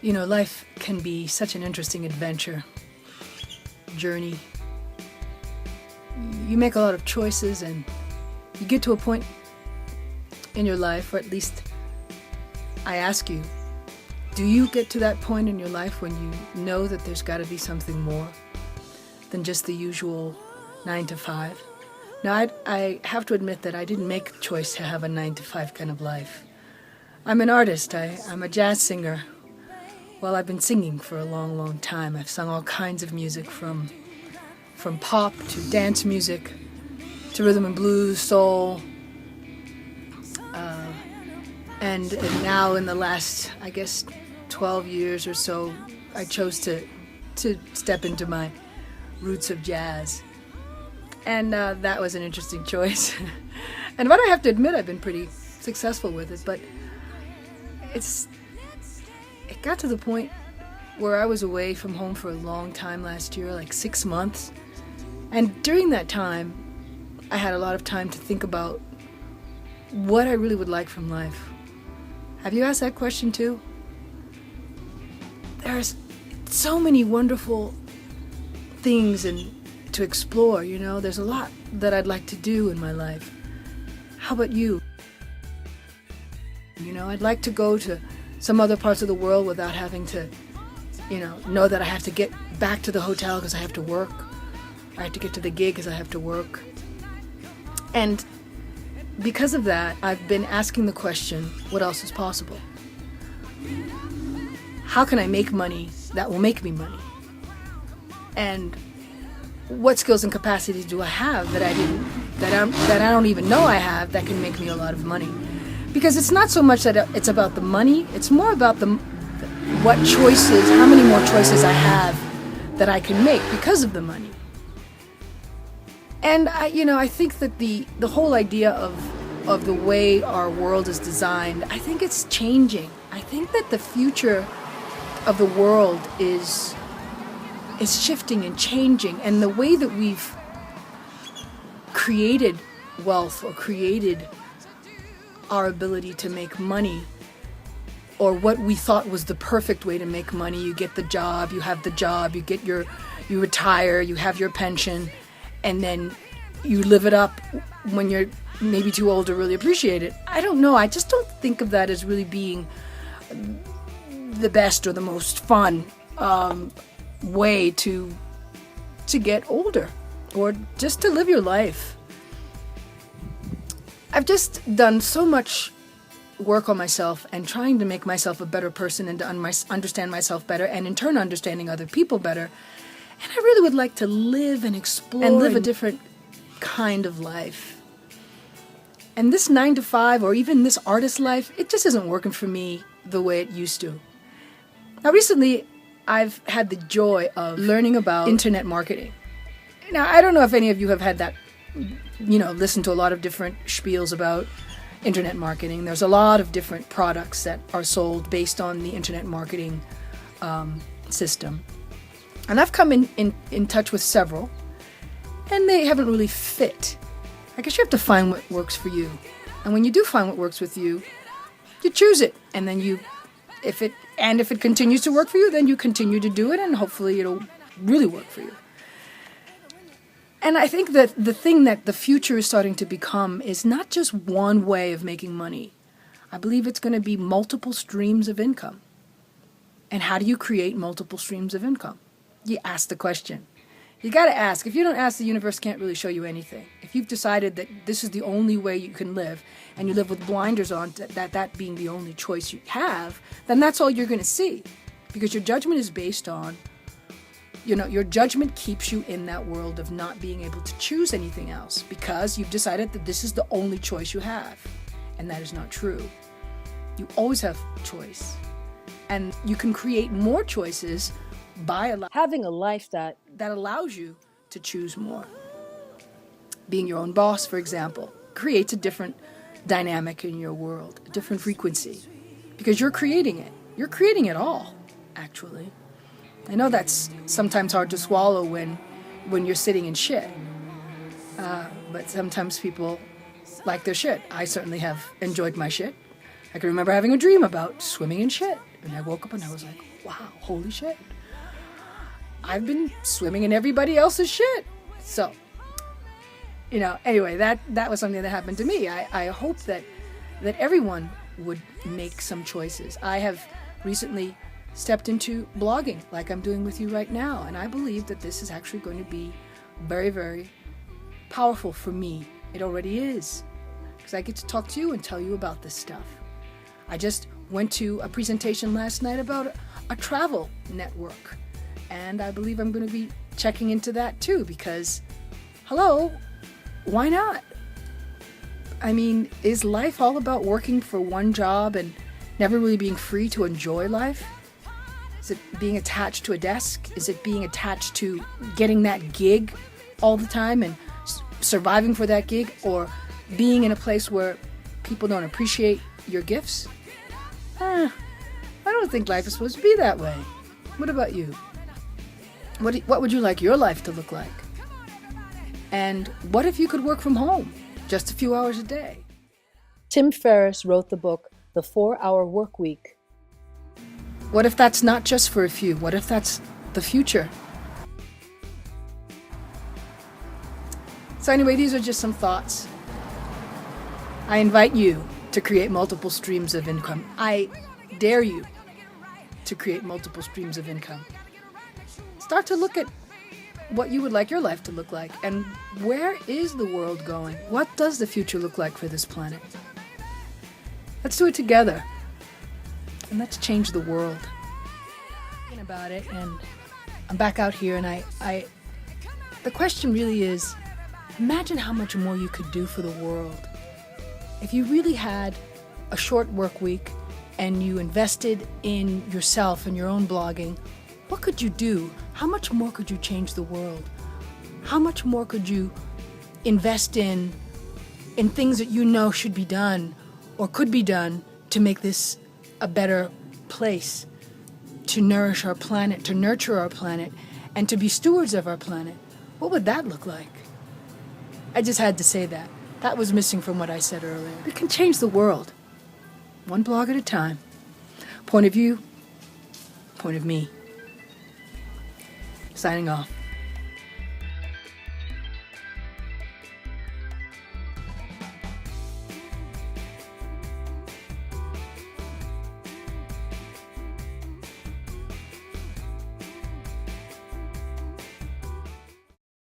You know, life can be such an interesting adventure, journey. You make a lot of choices and you get to a point in your life, or at least I ask you, do you get to that point in your life when you know that there's got to be something more than just the usual 9 to 5? Now, I have to admit that I didn't make a choice to have a 9 to 5 kind of life. I'm an artist. I'm a jazz singer. Well, I've been singing for a long, long time. I've sung all kinds of music from pop to dance music to rhythm and blues, soul. And now in the last, I guess, 12 years or so, I chose to step into my roots of jazz. And that was an interesting choice. And what I have to admit, I've been pretty successful with it, but it got to the point where I was away from home for a long time last year, like 6 months. And during that time, I had a lot of time to think about what I really would like from life. Have you asked that question too? There's so many wonderful things to explore, you know? There's a lot that I'd like to do in my life. How about you? You know, I'd like to go to some other parts of the world without having to, know that I have to get back to the hotel because I have to work. I have to get to the gig because I have to work. And because of that, I've been asking the question, what else is possible? How can I make money that will make me money? And what skills and capacities do I have that I don't even know I have that can make me a lot of money? Because it's not so much that it's about the money, it's more about what choices, how many more choices I have that I can make because of the money. And I think that the whole idea of the way our world is designed, I think it's changing. I think that the future of the world is shifting and changing, and the way that we've created wealth or created our ability to make money, or what we thought was the perfect way to make money. You get the job, you have the job, you retire, you have your pension, and then you live it up when you're maybe too old to really appreciate it. I don't know. I just don't think of that as really being the best or the most fun way to get older, or just to live your life. I've just done so much work on myself and trying to make myself a better person and to understand myself better, and in turn understanding other people better. And I really would like to live and explore and live a different kind of life. And this 9 to 5 or even this artist life, it just isn't working for me the way it used to. Now recently, I've had the joy of learning about internet marketing. Now, I don't know if any of you have had that, listen to a lot of different spiels about internet marketing. There's a lot of different products that are sold based on the internet marketing system. And I've come in touch with several, and they haven't really fit. I guess you have to find what works for you. And when you do find what works with you, you choose it. And then if it continues to work for you, then you continue to do it, and hopefully it'll really work for you. And I think that the thing that the future is starting to become is not just one way of making money. I believe it's going to be multiple streams of income. And how do you create multiple streams of income? You ask the question. You got to ask. If you don't ask, the universe can't really show you anything. If you've decided that this is the only way you can live, and you live with blinders on, that being the only choice you have, then that's all you're going to see. Because your judgment is based on, your judgment keeps you in that world of not being able to choose anything else, because you've decided that this is the only choice you have. And that is not true. You always have choice. And you can create more choices by having a life that allows you to choose more. Being your own boss, for example, creates a different dynamic in your world, a different frequency, because you're creating it. You're creating it all, actually. I know that's sometimes hard to swallow when you're sitting in shit, but sometimes people like their shit. I certainly have enjoyed my shit. I can remember having a dream about swimming in shit, And I woke up and I was like, wow, holy shit. I've been swimming in everybody else's shit. So, anyway, that was something that happened to me. I hope that everyone would make some choices. I have recently stepped into blogging like I'm doing with you right now, and I believe that this is actually going to be very, very powerful for me. It already is, because I get to talk to you and tell you about this stuff. I just went to a presentation last night about a travel network, and I believe I'm going to be checking into that too, because, hello, why not? I mean, is life all about working for one job and never really being free to enjoy life? Is it being attached to a desk? Is it being attached to getting that gig all the time and surviving for that gig, or being in a place where people don't appreciate your gifts? I don't think life is supposed to be that way. What about you? What would you like your life to look like? And what if you could work from home just a few hours a day? Tim Ferriss wrote the book, The 4-Hour Workweek. What if that's not just for a few? What if that's the future? So anyway, these are just some thoughts. I invite you to create multiple streams of income. I dare you to create multiple streams of income. Start to look at what you would like your life to look like, and where is the world going? What does the future look like for this planet? Let's do it together, and let's change the world. Thinking about it, and I'm back out here, and the question really is, imagine how much more you could do for the world if you really had a short work week and you invested in yourself and your own blogging. What could you do? How much more could you change the world? How much more could you invest in things that you know should be done or could be done to make this a better place, to nourish our planet, to nurture our planet, and to be stewards of our planet? What would that look like? I just had to say that. That was missing from what I said earlier. We can change the world, one blog at a time. Point of view, point of me. Signing off.